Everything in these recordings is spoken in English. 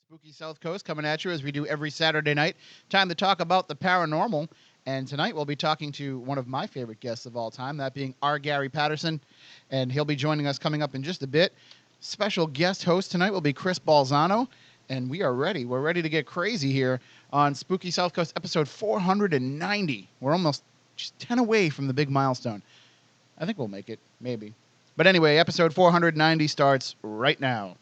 Spooky South Coast coming at you as we do every Saturday night. Time to talk about the paranormal. And tonight we'll be talking to one of my favorite guests of all time, that being R. Gary Patterson. And he'll be joining us coming up in just a bit. Special guest host tonight will be Chris Balzano. And we are ready. We're ready to get crazy here on Spooky South Coast episode 490. We're almost just 10 away from the big milestone. I think we'll make it, maybe. But anyway, episode 490 starts right now.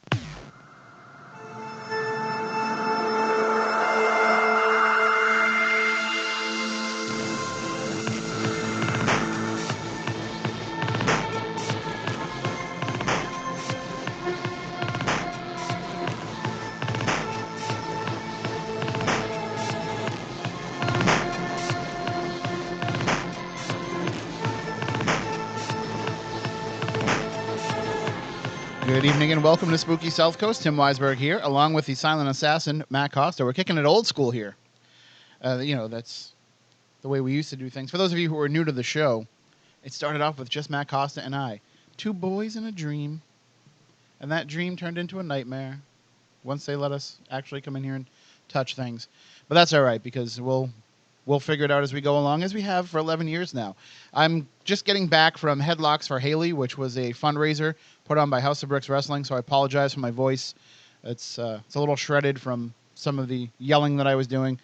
Good evening and welcome to Spooky South Coast. Tim Weisberg here, along with the silent assassin, Matt Costa. We're kicking it old school here. That's the way we used to do things. For those of you who are new to the show, it started off with just Matt Costa and I. Two boys in a dream. And that dream turned into a nightmare once they let us actually come in here and touch things. But that's all right, because we'll figure it out as we go along, as we have for 11 years now. I'm just getting back from Headlocks for Haley, which was a fundraiser put on by House of Bricks Wrestling, so I apologize for my voice. It's a little shredded from some of the yelling that I was doing,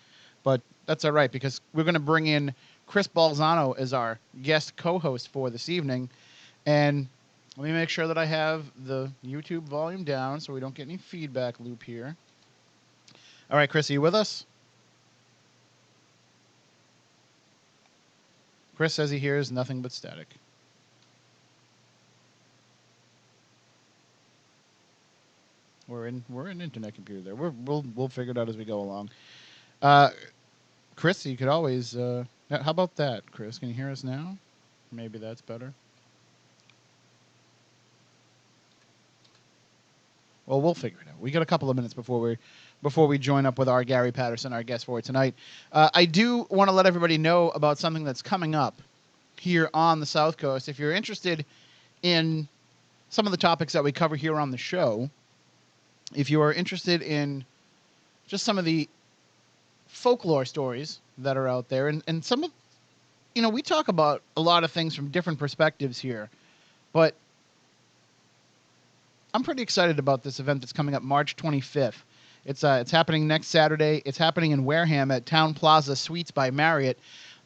but that's all right, because we're going to bring in Chris Balzano as our guest co-host for this evening. And let me make sure that I have the YouTube volume down so we don't get any feedback loop here. All right, Chris, are you with us? Chris says he hears nothing but static. We're in internet computer there. We'll figure it out as we go along. Chris, you could always. How about that, Chris? Can you hear us now? Maybe that's better. Well, we'll figure it out. We got a couple of minutes before we join up with our Gary Patterson, our guest for tonight. I do want to let everybody know about something that's coming up here on the South Coast. If you're interested in some of the topics that we cover here on the show, if you are interested in just some of the folklore stories that are out there, and some of, we talk about a lot of things from different perspectives here, but I'm pretty excited about this event that's coming up March 25th. It's happening next Saturday. It's happening in Wareham at Town Plaza Suites by Marriott.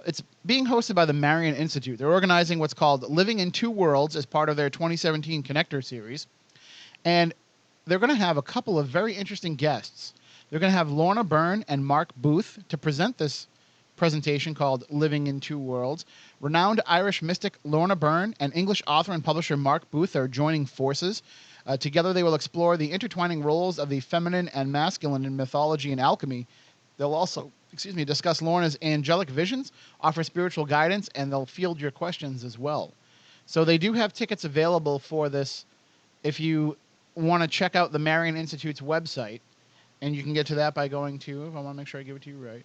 It's being hosted by the Marion Institute. They're organizing what's called Living in Two Worlds as part of their 2017 Connector Series. And they're going to have a couple of very interesting guests. They're going to have Lorna Byrne and Mark Booth to present this presentation called Living in Two Worlds. Renowned Irish mystic Lorna Byrne and English author and publisher Mark Booth are joining forces. Together they will explore the intertwining roles of the feminine and masculine in mythology and alchemy. They'll also, discuss Lorna's angelic visions, offer spiritual guidance, and they'll field your questions as well. So they do have tickets available for this if you want to check out the Marion Institute's website, and you can get to that by going to, if I want to make sure I give it to you right.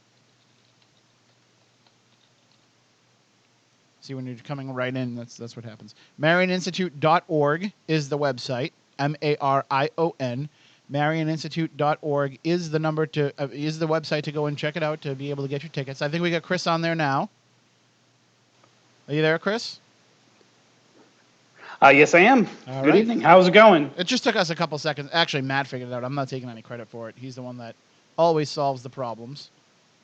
See, when you're coming right in, that's what happens. MarionInstitute.org is the website. MARION. MarionInstitute.org is the website to go and check it out to be able to get your tickets. I think we got Chris on there now. Are you there, Chris? Yes, I am. All Good right. evening. How's it going? It just took us a couple seconds. Actually, Matt figured it out. I'm not taking any credit for it. He's the one that always solves the problems.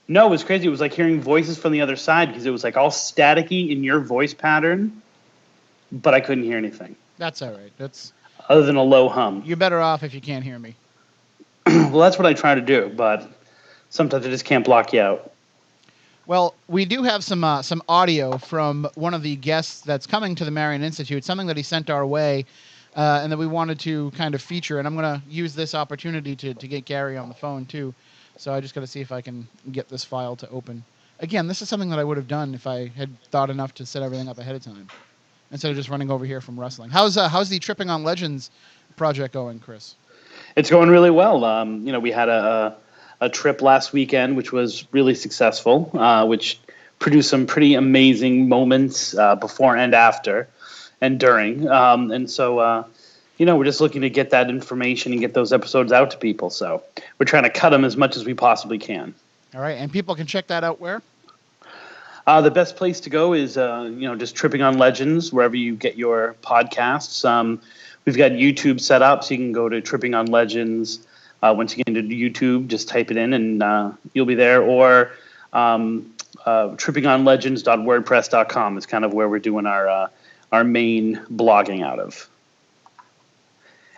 No, it was crazy. It was like hearing voices from the other side because it was like all staticky in your voice pattern, but I couldn't hear anything. That's all right. That's other than a low hum. You're better off if you can't hear me. Well, that's what I try to do, but sometimes I just can't block you out. Well, we do have some audio from one of the guests that's coming to the Marion Institute, something that he sent our way, and that we wanted to kind of feature. And I'm going to use this opportunity to get Gary on the phone, too. So I just got to see if I can get this file to open. Again, this is something that I would have done if I had thought enough to set everything up ahead of time, instead of just running over here from wrestling. How's the Tripping on Legends project going, Chris? It's going really well. We had a trip last weekend, which was really successful, which produced some pretty amazing moments before and after and during. And so we're just looking to get that information and get those episodes out to people. So we're trying to cut them as much as we possibly can. All right, and people can check that out where? The best place to go is, just Tripping on Legends, wherever you get your podcasts. We've got YouTube set up, so you can go to Tripping on Legends. Once you get into YouTube, just type it in and you'll be there. Or trippingonlegends.wordpress.com is kind of where we're doing our main blogging out of.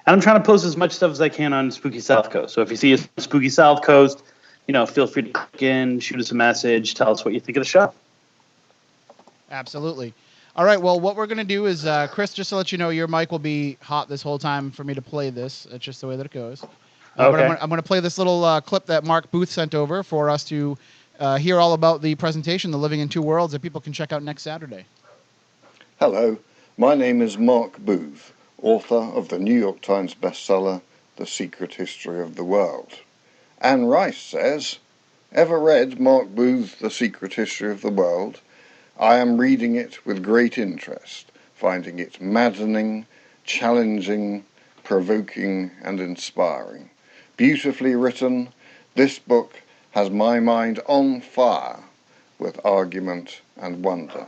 And I'm trying to post as much stuff as I can on Spooky South Coast. So if you see us on Spooky South Coast, feel free to click in, shoot us a message, tell us what you think of the show. Absolutely. All right, well, what we're going to do is, Chris, just to let you know, your mic will be hot this whole time for me to play this. It's just the way that it goes. Okay. But I'm going to play this little clip that Mark Booth sent over for us to hear all about the presentation, The Living in Two Worlds, that people can check out next Saturday. Hello, my name is Mark Booth, author of the New York Times bestseller, The Secret History of the World. Anne Rice says, "Ever read Mark Booth's The Secret History of the World? I am reading it with great interest, finding it maddening, challenging, provoking, and inspiring. Beautifully written, this book has my mind on fire with argument and wonder.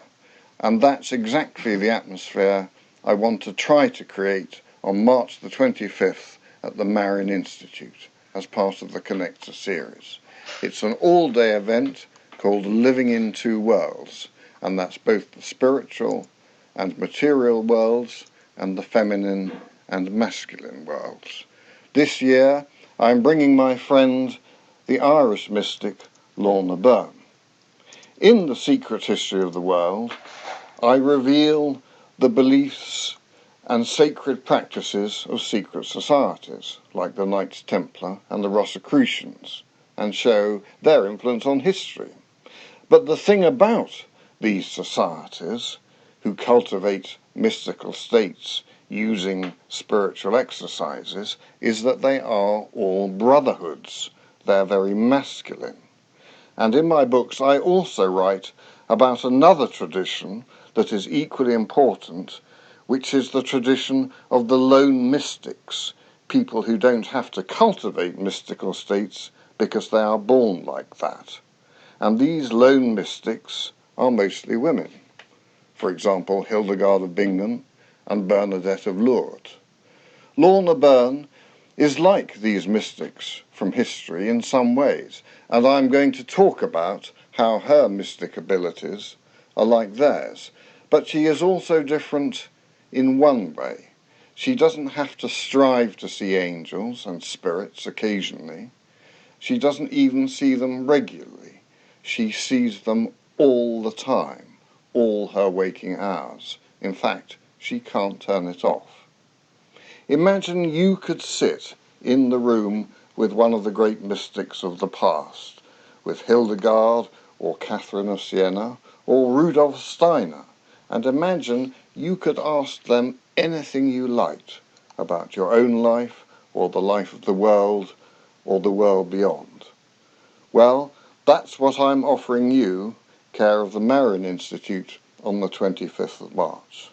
And that's exactly the atmosphere I want to try to create on March the 25th at the Marion Institute as part of the Connector series. It's an all-day event called Living in Two Worlds, and that's both the spiritual and material worlds and the feminine and masculine worlds. This year, I'm bringing my friend, the Irish mystic Lorna Byrne. In The Secret History of the World, I reveal the beliefs and sacred practices of secret societies, like the Knights Templar and the Rosicrucians, and show their influence on history. But the thing about these societies, who cultivate mystical states using spiritual exercises, is that they are all brotherhoods. They're very masculine. And in my books I also write about another tradition that is equally important, which is the tradition of the lone mystics, people who don't have to cultivate mystical states because they are born like that. And these lone mystics are mostly women. For example, Hildegard of Bingen and Bernadette of Lourdes. Lorna Byrne is like these mystics from history in some ways, and I'm going to talk about how her mystic abilities are like theirs. But she is also different in one way. She doesn't have to strive to see angels and spirits occasionally. She doesn't even see them regularly. She sees them all the time, all her waking hours. In fact, she can't turn it off. Imagine you could sit in the room with one of the great mystics of the past, with Hildegard or Catherine of Siena or Rudolf Steiner, and imagine you could ask them anything you liked about your own life or the life of the world or the world beyond. Well, that's what I'm offering you, care of the Marion Institute, on the 25th of March.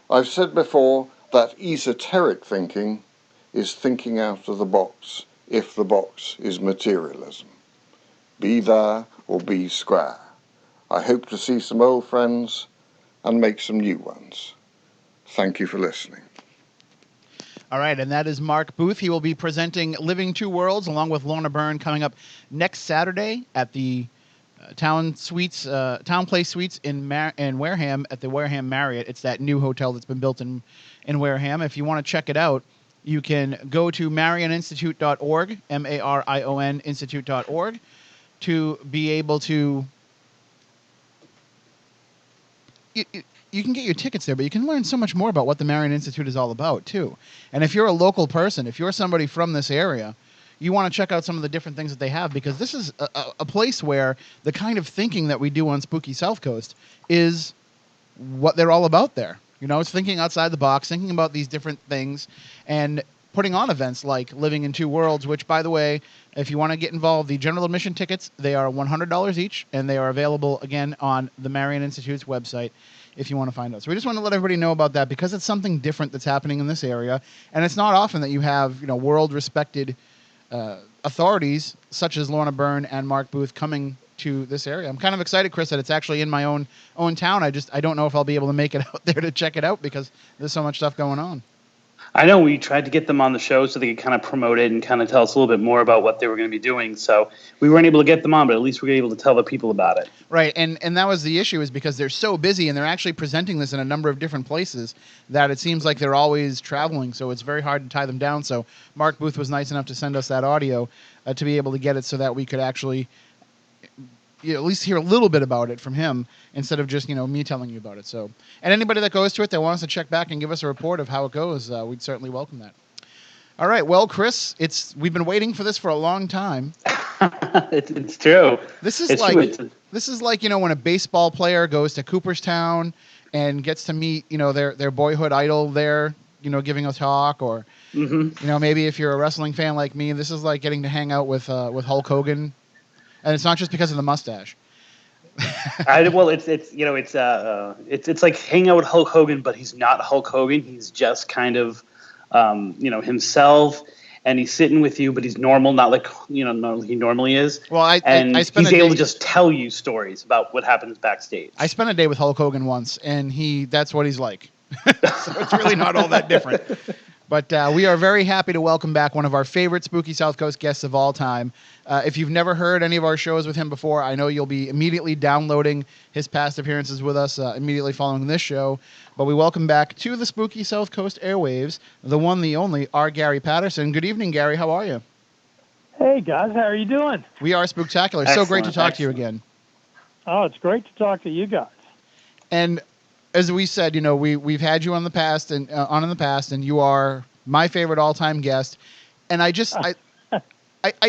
I've said before that esoteric thinking is thinking out of the box, if the box is materialism. Be there or be square. I hope to see some old friends and make some new ones. Thank you for listening. All right, and that is Mark Booth. He will be presenting Living Two Worlds along with Lorna Byrne coming up next Saturday at the Town Place Suites in Wareham at the Wareham Marriott. It's that new hotel that's been built in Wareham. If you want to check it out, you can go to marioninstitute.org, MARION institute.org, to be able to... You can get your tickets there, but you can learn so much more about what the Marion Institute is all about, too. And if you're a local person, if you're somebody from this area, you want to check out some of the different things that they have, because this is a place where the kind of thinking that we do on Spooky South Coast is what they're all about there. You know, it's thinking outside the box, thinking about these different things, and putting on events like Living in Two Worlds, which, by the way, if you want to get involved, the general admission tickets, they are $100 each, and they are available, again, on the Marion Institute's website. if you want to find out. So we just want to let everybody know about that because it's something different that's happening in this area, and it's not often that you have world-respected authorities such as Lorna Byrne and Mark Booth coming to this area. I'm kind of excited, Chris, that it's actually in my own town. I don't know if I'll be able to make it out there to check it out because there's so much stuff going on. I know we tried to get them on the show so they could kind of promote it and kind of tell us a little bit more about what they were going to be doing. So we weren't able to get them on, but at least we were able to tell the people about it. Right, and that was the issue, is because they're so busy and they're actually presenting this in a number of different places that it seems like they're always traveling, so it's very hard to tie them down. So Mark Booth was nice enough to send us that audio to be able to get it so that we could actually at least hear a little bit about it from him instead of just me telling you about it. So, and anybody that goes to it that wants to check back and give us a report of how it goes, we'd certainly welcome that. All right, well, Chris, we've been waiting for this for a long time. It's true. This is like when a baseball player goes to Cooperstown and gets to meet their boyhood idol there, giving a talk, or maybe if you're a wrestling fan like me, this is like getting to hang out with Hulk Hogan. And it's not just because of the mustache. It's like hanging out with Hulk Hogan, but he's not Hulk Hogan. He's just kind of, himself, and he's sitting with you, but he's normal, not like he normally is. Well, he's able to just tell you stories about what happens backstage. I spent a day with Hulk Hogan once, and that's what he's like. So it's really not all that different. But we are very happy to welcome back one of our favorite Spooky South Coast guests of all time. If you've never heard any of our shows with him before, I know you'll be immediately downloading his past appearances with us immediately following this show. But we welcome back to the Spooky South Coast airwaves, the one, the only, our Gary Patterson. Good evening, Gary. How are you? Hey, guys. How are you doing? We are spooktacular. So great to talk to you again. Oh, it's great to talk to you guys. And as we said, we've had you on in the past, and you are my favorite all-time guest. And I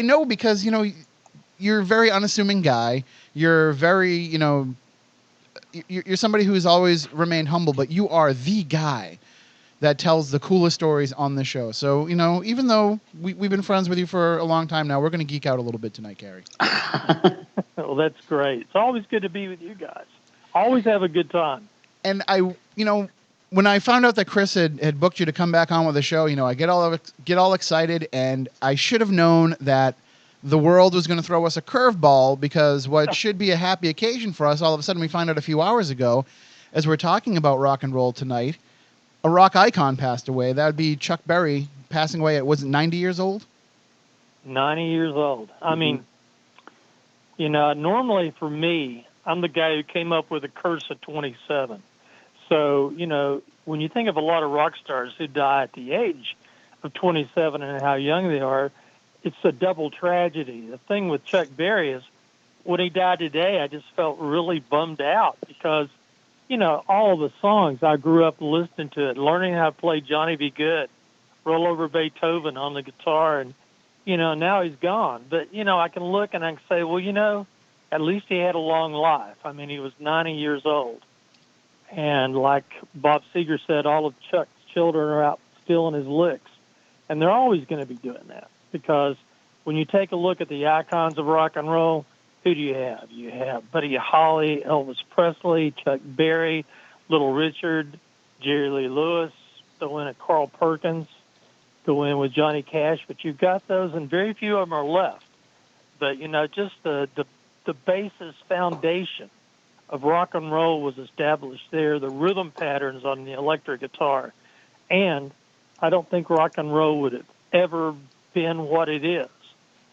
know because you're a very unassuming guy. You're very you're somebody who's always remained humble, but you are the guy that tells the coolest stories on the show. So even though we've been friends with you for a long time now, we're going to geek out a little bit tonight, Gary. Well, that's great. It's always good to be with you guys. Always have a good time. And when I found out that Chris had booked you to come back on with the show, I get all excited, and I should have known that the world was going to throw us a curveball, because what should be a happy occasion for us, all of a sudden we find out a few hours ago, as we're talking about rock and roll tonight, a rock icon passed away. That would be Chuck Berry, passing away at, was it 90 years old? 90 years old. I mean, normally for me, I'm the guy who came up with a curse at 27. So, when you think of a lot of rock stars who die at the age of 27 and how young they are, it's a double tragedy. The thing with Chuck Berry is when he died today, I just felt really bummed out because, all of the songs, I grew up listening to it, learning how to play Johnny B. Good, Roll Over Beethoven on the guitar, and, now he's gone. But, I can look and I can say, well, at least he had a long life. I mean, he was 90 years old. And like Bob Seger said, all of Chuck's children are out stealing his licks. And they're always going to be doing that, because when you take a look at the icons of rock and roll, who do you have? You have Buddy Holly, Elvis Presley, Chuck Berry, Little Richard, Jerry Lee Lewis, go in at Carl Perkins, go in with Johnny Cash. But you've got those, and very few of them are left. But, just the basis foundation of rock and roll was established there, the rhythm patterns on the electric guitar. And I don't think rock and roll would have ever been what it is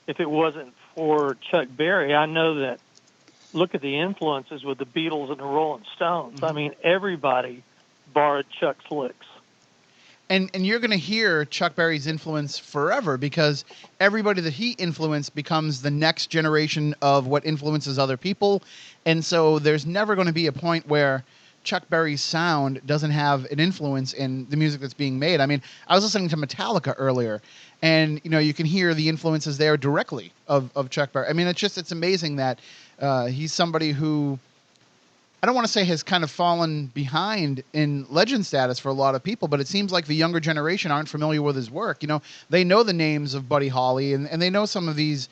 if it wasn't for Chuck Berry. I know that, look at the influences with the Beatles and the Rolling Stones. Mm-hmm. I mean, everybody borrowed Chuck's licks. And you're going to hear Chuck Berry's influence forever, because everybody that he influenced becomes the next generation of what influences other people. And so there's never going to be a point where Chuck Berry's sound doesn't have an influence in the music that's being made. I mean, I was listening to Metallica earlier, and you can hear the influences there directly of Chuck Berry. I mean, it's amazing that he's somebody who, I don't want to say has kind of fallen behind in legend status for a lot of people, but it seems like the younger generation aren't familiar with his work. They know the names of Buddy Holly and they know some of these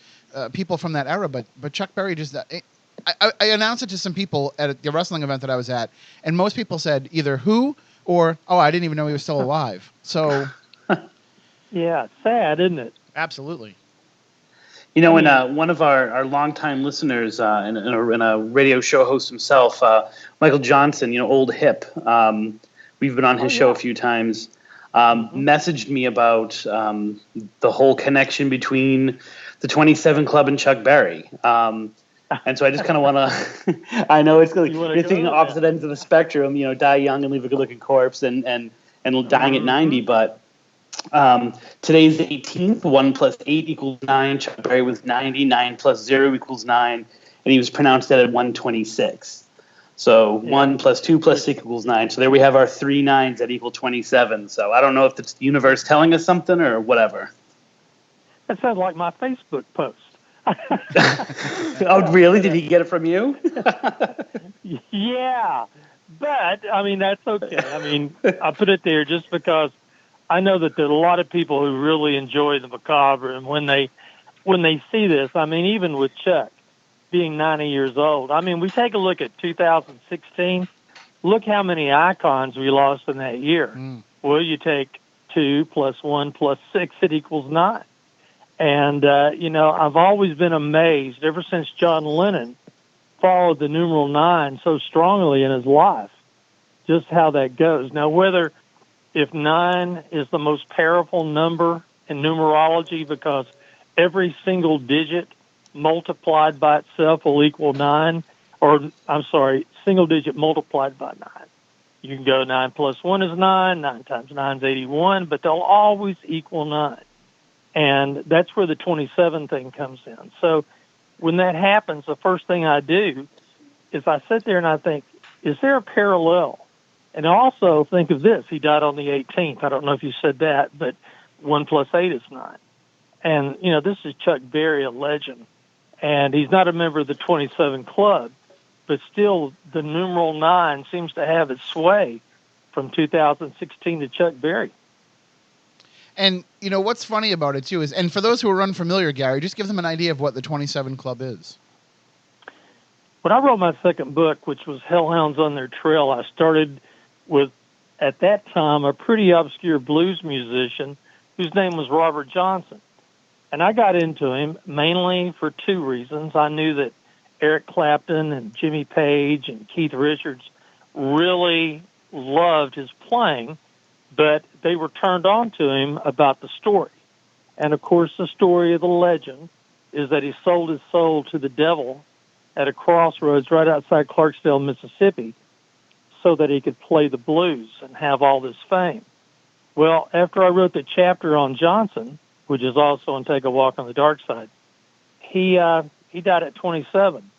people from that era, but Chuck Berry just, I announced it to some people at the wrestling event that I was at, and most people said either who or, oh, I didn't even know he was still alive. So, Yeah, sad, isn't it? absolutely. You know, and one of our longtime listeners and a radio show host himself, Michael Johnson, old hip, we've been on his show a few times, messaged me about the whole connection between the 27 Club and Chuck Berry. And so I just kind of want to, I know it's like you're thinking opposite ends of the spectrum, die young and leave a good-looking corpse and dying at 90, but today's the 18th. 1 plus 8 equals 9. Chuck Berry was 90. 9 plus 0 equals 9. And he was pronounced dead at 126. So 1 plus 2 plus 6 equals 9. So there we have our 3 9s that equal 27. So I don't know if it's the universe telling us something or whatever. That sounds like my Facebook post. Oh, really? Did he get it from you? Yeah. But, that's okay. I put it there just because I know that there are a lot of people who really enjoy the macabre, and when they see this, even with Chuck being 90 years old, we take a look at 2016. Look how many icons we lost in that year. Well, you take 2 plus 1 plus 6, it equals 9. And, I've always been amazed ever since John Lennon followed the numeral 9 so strongly in his life, just how that goes. Now, if 9 is the most powerful number in numerology because every single digit multiplied by itself will equal 9, single digit multiplied by 9. You can go 9 plus 1 is 9, 9 times 9 is 81, but they'll always equal 9. And that's where the 27 thing comes in. So when that happens, the first thing I do is I sit there and I think, is there a parallel? And also think of this. He died on the 18th. I don't know if you said that, but 1 plus 8 is 9. And, this is Chuck Berry, a legend. And he's not a member of the 27 Club, but still the numeral 9 seems to have its sway from 2016 to Chuck Berry. And, what's funny about it, too, is, and for those who are unfamiliar, Gary, just give them an idea of what the 27 Club is. When I wrote my second book, which was Hellhounds on Their Trail, I started with, at that time, a pretty obscure blues musician whose name was Robert Johnson. And I got into him mainly for 2 reasons. I knew that Eric Clapton and Jimmy Page and Keith Richards really loved his playing, but they were turned on to him about the story. And, of course, the story of the legend is that he sold his soul to the devil at a crossroads right outside Clarksdale, Mississippi, so that he could play the blues and have all this fame. Well, after I wrote the chapter on Johnson, which is also on Take a Walk on the Dark Side, he died at 27.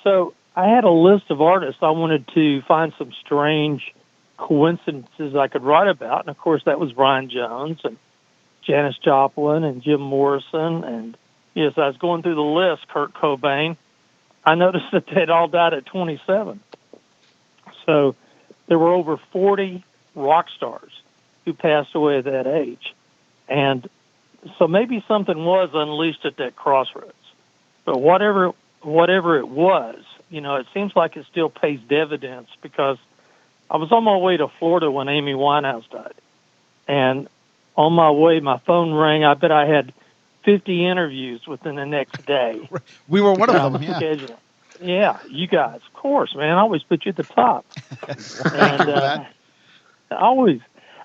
So I had a list of artists I wanted to find some strange coincidences I could write about. And, of course, that was Brian Jones and Janis Joplin and Jim Morrison. And, yes, I was going through the list, Kurt Cobain. I noticed that they'd all died at 27. So there were over 40 rock stars who passed away at that age. And so maybe something was unleashed at that crossroads. But whatever it was, it seems like it still pays dividends, because I was on my way to Florida when Amy Winehouse died. And on my way, my phone rang. I bet I had 50 interviews within the next day. We were one of them, yeah. Yeah, you guys, of course, man. I always put you at the top. And always.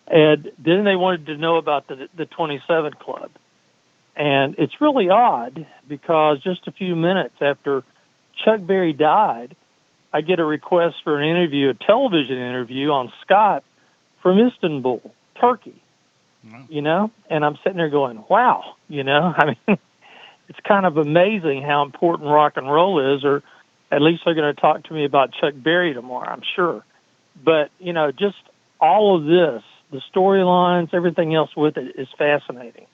And then they wanted to know about the 27 Club. And it's really odd, because just a few minutes after Chuck Berry died, I get a request for an interview, a television interview on Skype from Istanbul, Turkey. Wow. And I'm sitting there going, wow, it's kind of amazing how important rock and roll is, or at least they're going to talk to me about Chuck Berry tomorrow, I'm sure. But, just all of this, the storylines, everything else with it is fascinating.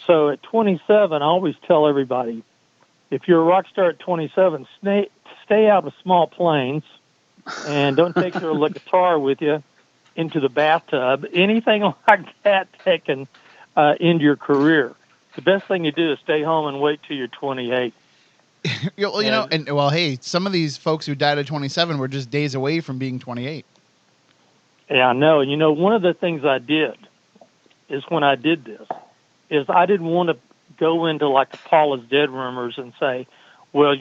So at 27, I always tell everybody, if you're a rock star at 27, stay out of small planes and don't take your guitar with you into the bathtub. Anything like that can end your career. The best thing to do is stay home and wait till you're 28. Well, hey, some of these folks who died at 27 were just days away from being 28. Yeah, I know. And, one of the things I did is when I did this is I didn't want to go into like the Paul is dead rumors and say, well,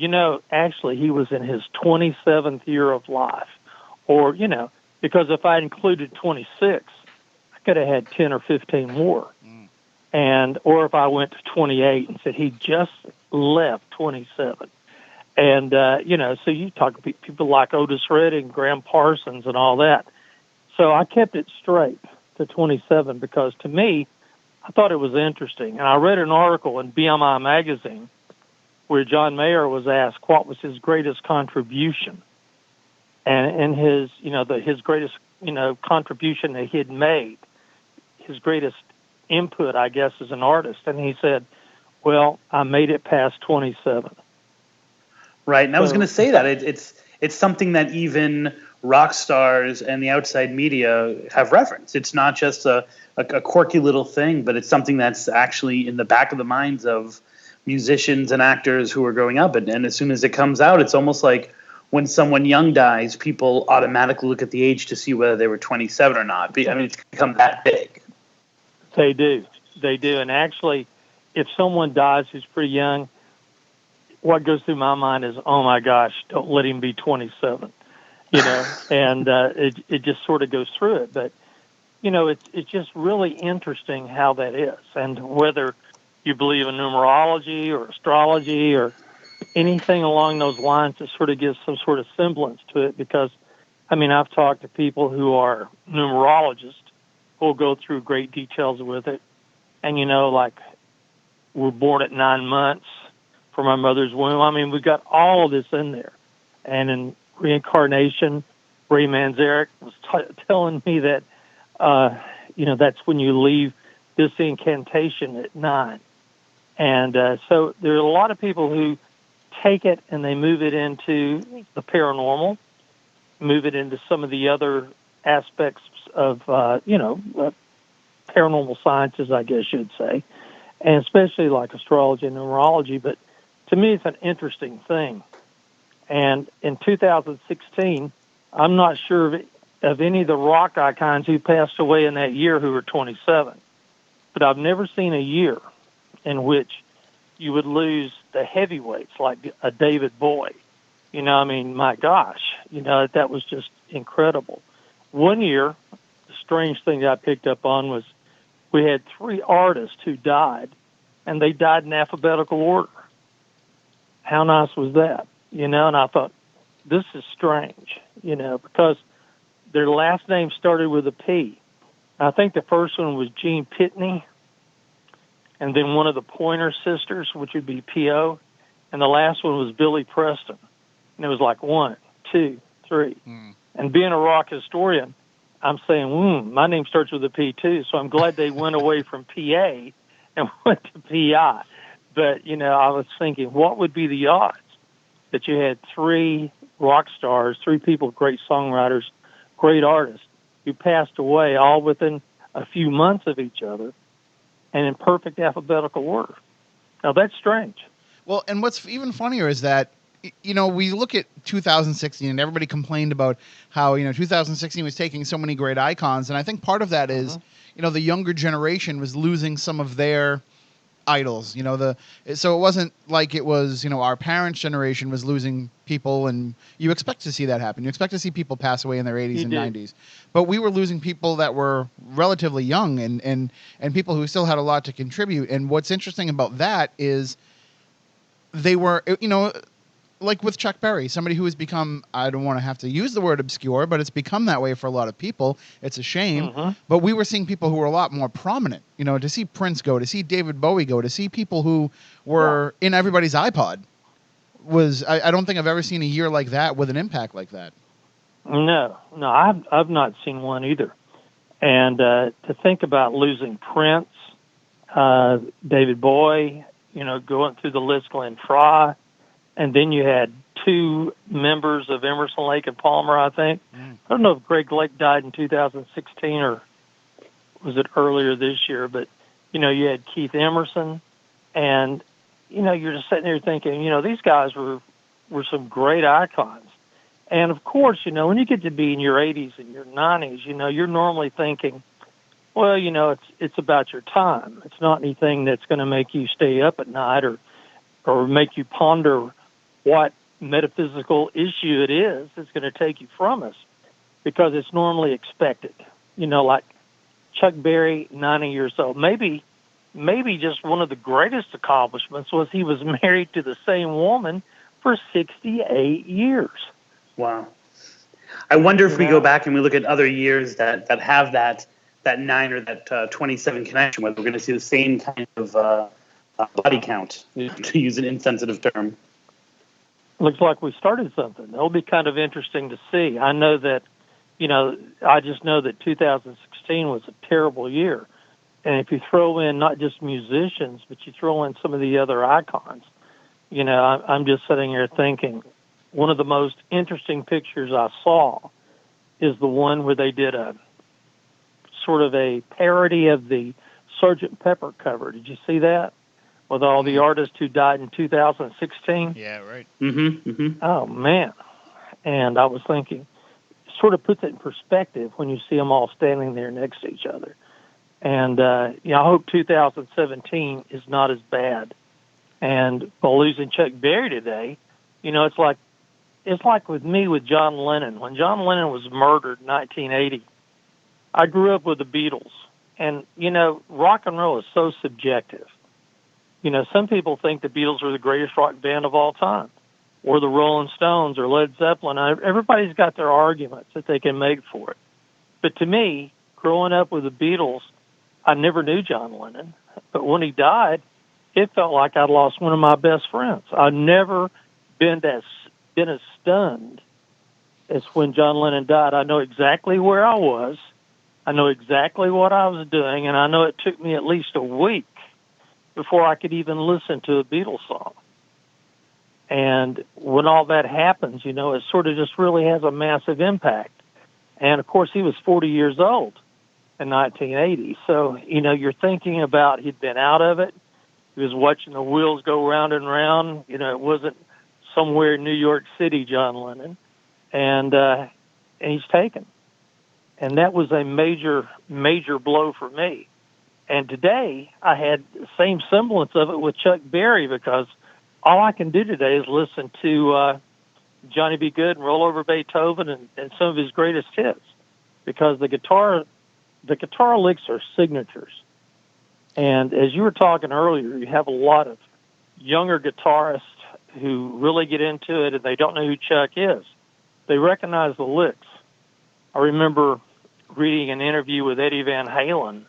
actually he was in his 27th year of life. Or, because if I included 26, I could have had 10 or 15 more. Or if I went to 28 and said he just left 27. And, so you talk to people like Otis Redding, Graham Parsons, and all that. So I kept it straight to 27 because to me, I thought it was interesting. And I read an article in BMI magazine where John Mayer was asked what was his greatest contribution. And his, his greatest, contribution that he had made, his greatest input, I guess, as an artist. And he said, well, I made it past 27. Right. And I was going to say that it's something that even rock stars and the outside media have referenced. It's not just a quirky little thing, but it's something that's actually in the back of the minds of musicians and actors who are growing up. And as soon as it comes out, it's almost like when someone young dies, people automatically look at the age to see whether they were 27 or not. I mean, it's become that big. They do. And actually, if someone dies who's pretty young, what goes through my mind is, oh my gosh, don't let him be 27, and it just sort of goes through it. But, it's just really interesting how that is. And whether you believe in numerology or astrology or anything along those lines that sort of gives some sort of semblance to it, because, I've talked to people who are numerologists who will go through great details with it. And, like we're born at 9 months from our mother's womb. We've got all of this in there. And in reincarnation, Ray Manzarek was telling me that, that's when you leave this incantation at 9. And so there are a lot of people who take it and they move it into the paranormal, move it into some of the other aspects of, paranormal sciences, I guess you'd say, and especially like astrology and numerology. But to me, it's an interesting thing. And in 2016, I'm not sure of any of the rock icons who passed away in that year who were 27. But I've never seen a year in which you would lose the heavyweights like a David Bowie. My gosh, that was just incredible. One year, the strange thing that I picked up on was we had 3 artists who died, and they died in alphabetical order. How nice was that? And I thought, this is strange, because their last name started with a P. I think the first one was Jean Pitney, and then one of the Pointer Sisters, which would be P.O., and the last one was Billy Preston. And it was like 1, 2, 3. And being a rock historian, I'm saying, my name starts with a P too, so I'm glad they went away from PA and went to PI. But, I was thinking, what would be the odds that you had 3 rock stars, 3 people, great songwriters, great artists, who passed away all within a few months of each other and in perfect alphabetical order? Now, that's strange. Well, and what's even funnier is that, we look at 2016 and everybody complained about how, 2016 was taking so many great icons. And I think part of that is, the younger generation was losing some of their idols, so it wasn't like it was, our parents' generation was losing people, and you expect to see that happen. You expect to see people pass away in their 80s and 90s. But we were losing people that were relatively young and people who still had a lot to contribute. And what's interesting about that is they were, like with Chuck Berry, somebody who has become, I don't want to have to use the word obscure, but it's become that way for a lot of people. It's a shame. But we were seeing people who were a lot more prominent, to see Prince go, to see David Bowie go, to see people who were in everybody's iPod was, I don't think I've ever seen a year like that with an impact like that. No, I've not seen one either. And to think about losing Prince, David Bowie, going through the list, Glenn Frey, and then you had 2 members of Emerson, Lake and Palmer, I think. I don't know if Greg Lake died in 2016 or was it earlier this year, but, you had Keith Emerson. And you're just sitting there thinking, these guys were some great icons. And of course, when you get to be in your 80s and your 90s, you're normally thinking, well, it's about your time. It's not anything that's going to make you stay up at night or make you ponder what metaphysical issue it is that's going to take you from us, because it's normally expected. Like Chuck Berry, 90 years old. Maybe just one of the greatest accomplishments was he was married to the same woman for 68 years. Wow. I wonder if we go back and we look at other years that have that 9 or that 27 connection, whether we're going to see the same kind of body count, to use an insensitive term. Looks like we started something. It'll be kind of interesting to see. I know that, I just know that 2016 was a terrible year. And if you throw in not just musicians, but you throw in some of the other icons, I'm just sitting here thinking, one of the most interesting pictures I saw is the one where they did a sort of a parody of the Sgt. Pepper cover. Did you see that? With all the artists who died in 2016? Yeah, right. Mm-hmm. Mm-hmm. Oh, man. And I was thinking, sort of puts it in perspective when you see them all standing there next to each other. And, I hope 2017 is not as bad. And by losing Chuck Berry today, it's like with me with John Lennon. When John Lennon was murdered in 1980, I grew up with the Beatles. And, rock and roll is so subjective. Some people think the Beatles are the greatest rock band of all time, or the Rolling Stones, or Led Zeppelin. Everybody's got their arguments that they can make for it. But to me, growing up with the Beatles, I never knew John Lennon. But when he died, it felt like I'd lost one of my best friends. I've never been as stunned as when John Lennon died. I know exactly where I was. I know exactly what I was doing, and I know it took me at least a week before I could even listen to a Beatles song. And when all that happens, it sort of just really has a massive impact. And, of course, he was 40 years old in 1980. So, you're thinking about he'd been out of it. He was watching the wheels go round and round. It wasn't somewhere in New York City, John Lennon. And he's taken. And that was a major, major blow for me. And today, I had the same semblance of it with Chuck Berry, because all I can do today is listen to Johnny B. Good and Roll Over Beethoven and some of his greatest hits, because the guitar licks are signatures. And as you were talking earlier, you have a lot of younger guitarists who really get into it, and they don't know who Chuck is. They recognize the licks. I remember reading an interview with Eddie Van Halen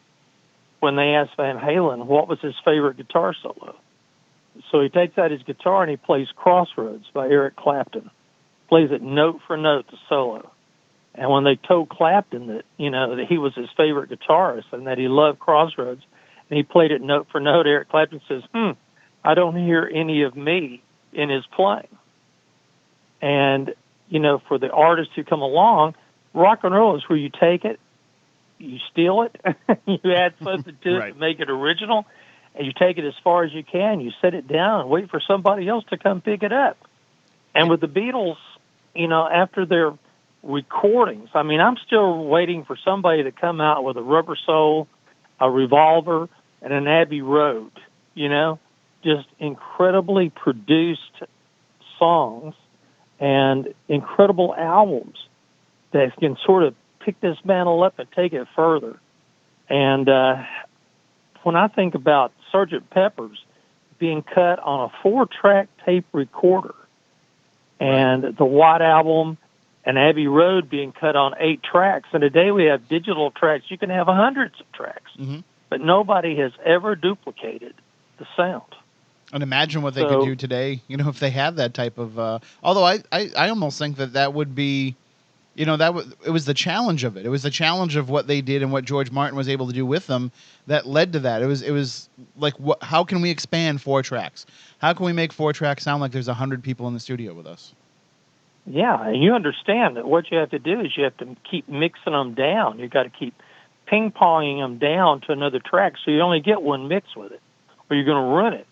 when they asked Van Halen what was his favorite guitar solo. So he takes out his guitar and he plays Crossroads by Eric Clapton, plays it note for note, the solo. And when they told Clapton that, that he was his favorite guitarist and that he loved Crossroads, and he played it note for note, Eric Clapton says, I don't hear any of me in his playing. And, for the artists who come along, rock and roll is where you take it, you steal it, you add something to it to make it original, and you take it as far as you can, you set it down and wait for somebody else to come pick it up. And with the Beatles, after their recordings, I'm still waiting for somebody to come out with a Rubber Soul, a Revolver, and an Abbey Road, just incredibly produced songs and incredible albums that can sort of pick this mantle up and take it further. And when I think about Sgt. Pepper's being cut on a 4-track tape recorder, and the White Album and Abbey Road being cut on 8 tracks, and today we have digital tracks, you can have hundreds of tracks, but nobody has ever duplicated the sound. And imagine what they could do today, if they had that type of. Although I almost think that would be, it was the challenge of it. It was the challenge of what they did and what George Martin was able to do with them that led to that. It was like, how can we expand 4 tracks? How can we make 4 tracks sound like there's 100 people in the studio with us? Yeah, and you understand that what you have to do is you have to keep mixing them down. You've got to keep ping-ponging them down to another track, so you only get one mix with it, or you're going to ruin it.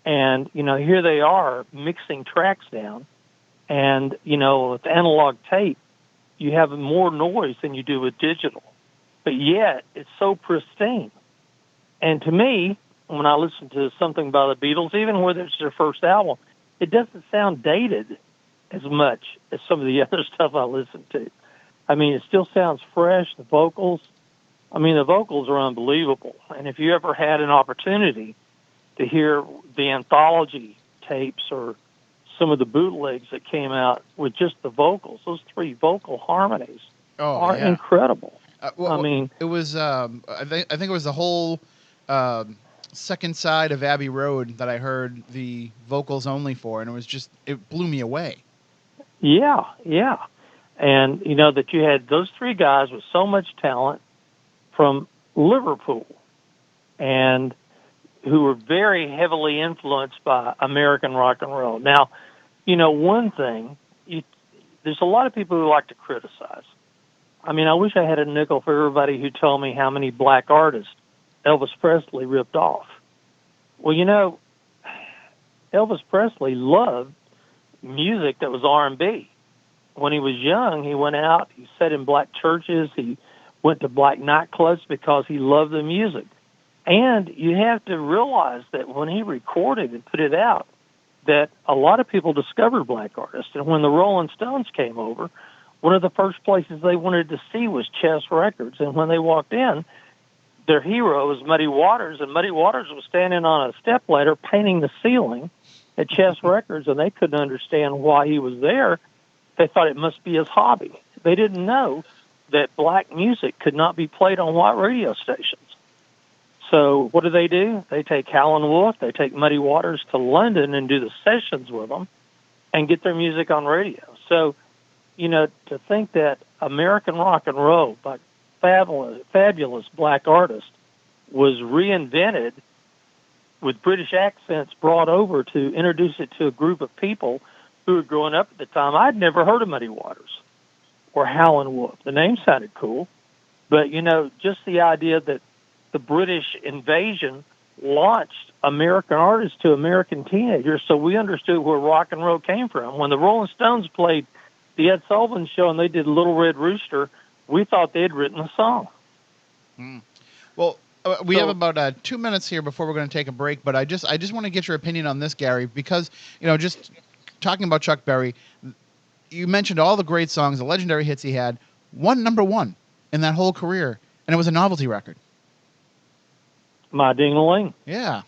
And, here they are mixing tracks down. And, with analog tape, you have more noise than you do with digital. But yet, it's so pristine. And to me, when I listen to something by the Beatles, even whether it's their first album, it doesn't sound dated as much as some of the other stuff I listen to. I mean, it still sounds fresh, the vocals. I mean, the vocals are unbelievable. And if you ever had an opportunity to hear the anthology tapes or some of the bootlegs that came out with just the vocals, those 3 vocal harmonies are incredible. Well, I mean, it was. I think it was the whole second side of Abbey Road that I heard the vocals only for, and it blew me away. Yeah. And, that you had those 3 guys with so much talent from Liverpool and who were very heavily influenced by American rock and roll. Now, one thing, there's a lot of people who like to criticize. I mean, I wish I had a nickel for everybody who told me how many black artists Elvis Presley ripped off. Well, Elvis Presley loved music that was R&B. When he was young, he went out, he sat in black churches, he went to black nightclubs because he loved the music. And you have to realize that when he recorded and put it out, that a lot of people discovered black artists. And when the Rolling Stones came over, one of the first places they wanted to see was Chess Records. And when they walked in, their hero was Muddy Waters, and Muddy Waters was standing on a stepladder painting the ceiling at Chess Records, and they couldn't understand why he was there. They thought it must be his hobby. They didn't know that black music could not be played on white radio stations. So what do? They take Howlin' Wolf, they take Muddy Waters to London and do the sessions with them and get their music on radio. So, to think that American rock and roll by fabulous black artists was reinvented with British accents brought over to introduce it to a group of people who were growing up at the time. I'd never heard of Muddy Waters or Howlin' Wolf. The name sounded cool. But, just the idea that the British invasion launched American artists to American teenagers, so we understood where rock and roll came from. When the Rolling Stones played the Ed Sullivan Show and they did Little Red Rooster, we thought they'd written a song. Well, we have about 2 minutes here before we're going to take a break, but I just want to get your opinion on this, Gary, because, just talking about Chuck Berry, you mentioned all the great songs, the legendary hits he had, number one in that whole career, and it was a novelty record. My Ding-a-Ling. Yeah.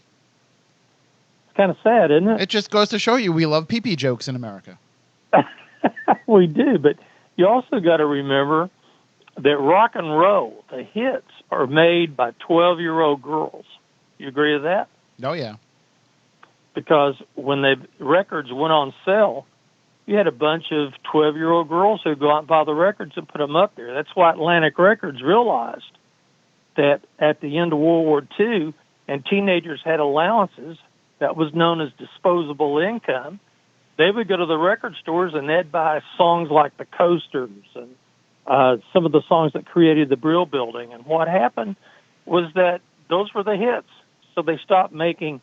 It's kind of sad, isn't it? It just goes to show you we love pee-pee jokes in America. We do, but you also got to remember that rock and roll, the hits, are made by 12-year-old girls. You agree with that? Oh, yeah. Because when the records went on sale, you had a bunch of 12-year-old girls who go out and buy the records and put them up there. That's why Atlantic Records realized that at the end of World War II, and teenagers had allowances, that was known as disposable income. They would go to the record stores and they'd buy songs like The Coasters and some of the songs that created the Brill Building. And what happened was that those were the hits. So they stopped making,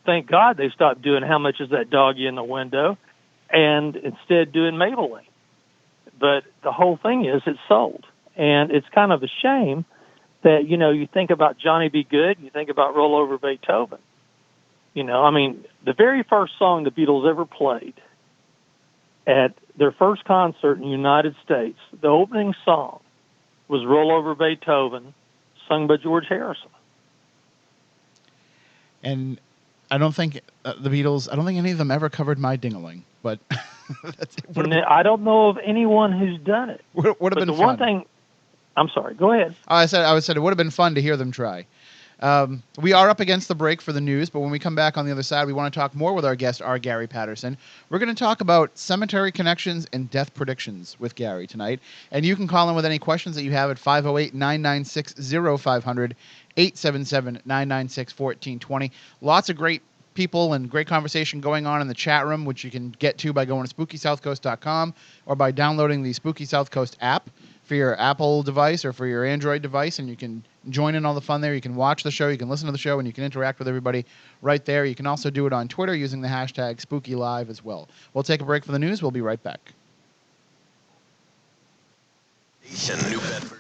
thank God they stopped doing How Much Is That Doggy in the Window, and instead doing Maybelline. But the whole thing is it sold. And it's kind of a shame that, you think about Johnny B. Good, you think about Roll Over Beethoven. The very first song the Beatles ever played at their first concert in the United States, the opening song was Roll Over Beethoven, sung by George Harrison. And I don't think the Beatles, I don't think any of them ever covered My Ding-a-Ling, but I don't know of anyone who's done it. Would have been fun. One thing, I'm sorry, go ahead. I said it would have been fun to hear them try. We are up against the break for the news, but when we come back on the other side, we want to talk more with our guest, Gary Patterson. We're going to talk about cemetery connections and death predictions with Gary tonight. And you can call in with any questions that you have at 508-996-0500, 877-996-1420. Lots of great people and great conversation going on in the chat room, which you can get to by going to SpookySouthCoast.com or by downloading the Spooky South Coast app for your Apple device or for your Android device, and you can join in all the fun there. You can watch the show, you can listen to the show, and you can interact with everybody right there. You can also do it on Twitter using the hashtag SpookyLive as well. We'll take a break for the news. We'll be right back. New Bedford.